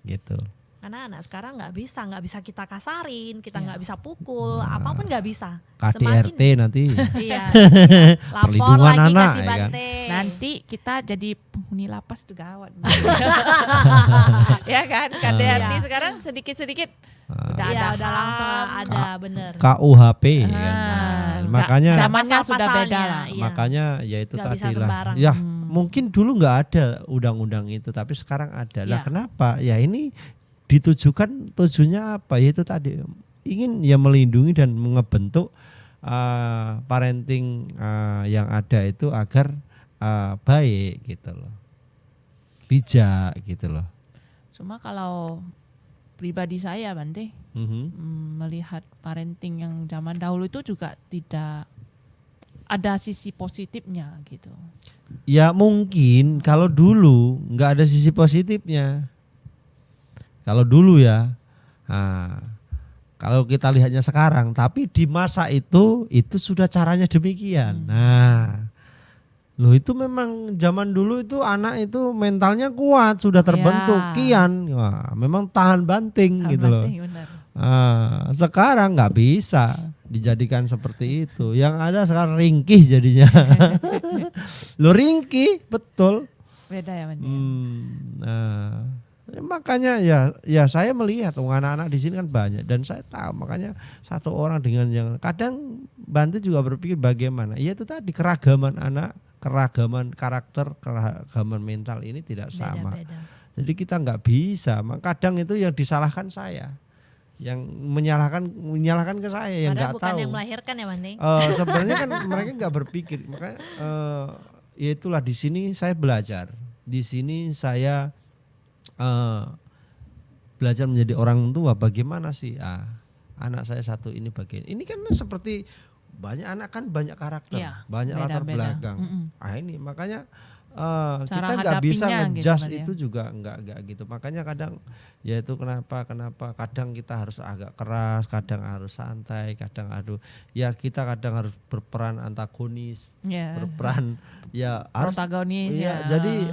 gitu. Karena anak sekarang nggak bisa kita kasarin, kita nggak bisa pukul, apapun nggak bisa. KDRT nanti. Iya. Lapor lagi anak, kasih Bante. Nanti kita jadi penghuni lapas tuh gawat. Ya kan, KDRT sekarang sedikit-sedikit udah langsung ada bener. KUHP kan. Makanya zamannya sudah beda lah. Makanya ya itu tadi lah. Ya mungkin dulu nggak ada undang-undang itu, tapi sekarang ada. Lah kenapa? Ya ini tujuannya apa? Yaitu tadi ingin ya melindungi dan ngebentuk parenting yang ada itu agar baik gitu loh, bijak gitu loh. Cuma kalau pribadi saya Bante melihat parenting yang zaman dahulu itu juga tidak ada sisi positifnya gitu. Ya mungkin kalau dulu nggak ada sisi positifnya. Kalau dulu ya, kalau kita lihatnya sekarang, tapi di masa itu sudah caranya demikian. Nah, loh itu memang zaman dulu itu anak itu mentalnya kuat, sudah terbentuk kian, wah, memang tahan banting gitu loh. Sekarang nggak bisa dijadikan seperti itu. Yang ada sekarang ringkih jadinya. Lo ringkih betul. Beda ya Bante. Makanya ya saya melihat anak-anak di sini kan banyak dan saya tahu makanya satu orang dengan yang kadang Bante juga berpikir bagaimana. Ya itu tadi keragaman anak, keragaman karakter, keragaman mental ini tidak sama. Beda. Jadi kita nggak bisa. Kadang itu yang disalahkan saya. Yang menyalahkan ke saya yang nggak tahu. Bukan yang melahirkan ya Bante. Sebenarnya kan mereka nggak berpikir. Makanya ya itulah di sini saya belajar. Di sini saya belajar menjadi orang tua. Bagaimana sih anak saya satu ini bagian. Ini kan seperti banyak anak kan banyak karakter, banyak latar belakang. Ini makanya kita nggak bisa ngejudge gitu, itu juga nggak gitu. Makanya kadang ya itu kenapa kadang kita harus agak keras, kadang harus santai, kadang kita kadang harus berperan antagonis, berperan protagonis. Jadi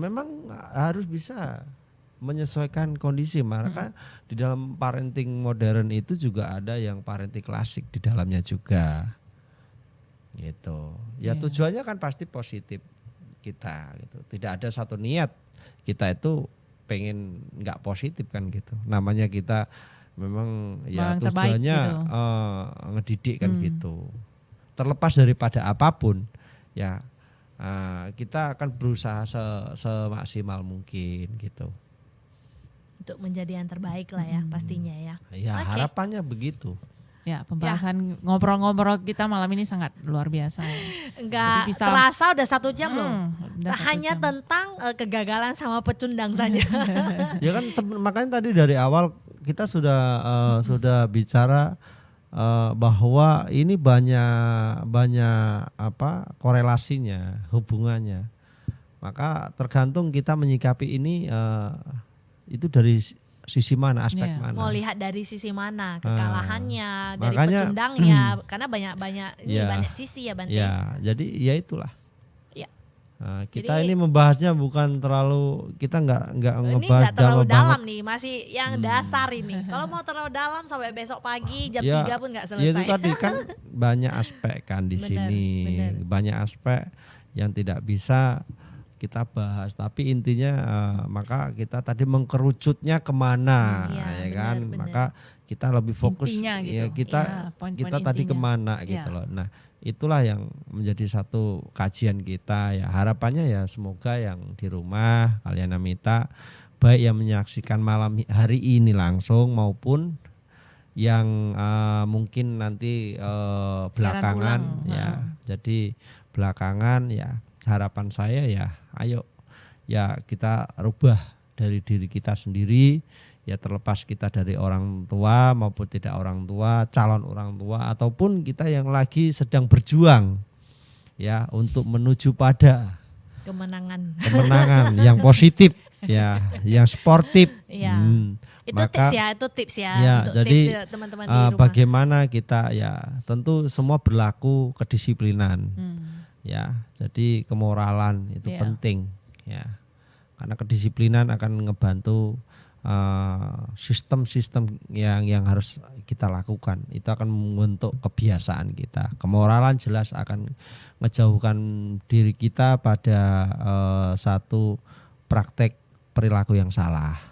memang harus bisa menyesuaikan kondisi. Maka di dalam parenting modern itu juga ada yang parenting klasik di dalamnya juga. gitu. Ya tujuannya kan pasti positif kita gitu. Tidak ada satu niat kita itu pengen nggak positif kan gitu. Namanya kita memang ya tujuannya gitu. Ngedidik kan gitu. Terlepas daripada apapun ya kita akan berusaha semaksimal mungkin gitu. Untuk menjadi yang terbaik lah ya pastinya ya. Ya harapannya begitu. Ya, pembahasan ngobrol-ngobrol kita malam ini sangat luar biasa. Enggak terasa udah 1 jam loh. Hanya tentang kegagalan sama pecundang saja. Ya kan makanya tadi dari awal kita sudah bicara bahwa ini banyak korelasinya, hubungannya. Maka tergantung kita menyikapi ini itu dari sisi mana, aspek mana. Mau lihat dari sisi mana, kekalahannya, dari pecundangnya, karena banyak sisi ya Bante. Ya, jadi ya itulah. Ya. Kita ini membahasnya bukan terlalu, kita nggak Ini ngebahas nggak terlalu dalam banget. nih, masih yang dasar ini. Kalau mau terlalu dalam sampai besok pagi jam 3 pun nggak selesai. Ya itu tadi kan banyak aspek kan di sini, banyak aspek yang tidak bisa kita bahas, tapi intinya maka kita tadi mengkerucutnya kemana, ya kan? Benar. Maka kita lebih fokus, intinya, gitu. Ya kita tadi kemana gitu loh. Nah itulah yang menjadi satu kajian kita ya. Harapannya ya semoga yang di rumah kalian Amita, baik yang menyaksikan malam hari ini langsung maupun yang mungkin nanti belakangan ya. Jadi belakangan ya. Harapan saya ya ayo ya kita rubah dari diri kita sendiri ya, terlepas kita dari orang tua maupun tidak orang tua, calon orang tua ataupun kita yang lagi sedang berjuang ya untuk menuju pada kemenangan yang positif ya, yang sportif. Itu tips ya untuk jadi tips teman-teman di rumah. Bagaimana kita ya tentu semua berlaku kedisiplinan. Ya, jadi kemoralan itu penting ya, karena kedisiplinan akan ngebantu sistem-sistem yang harus kita lakukan, itu akan membentuk kebiasaan kita. Kemoralan jelas akan ngejauhkan diri kita pada satu praktek perilaku yang salah.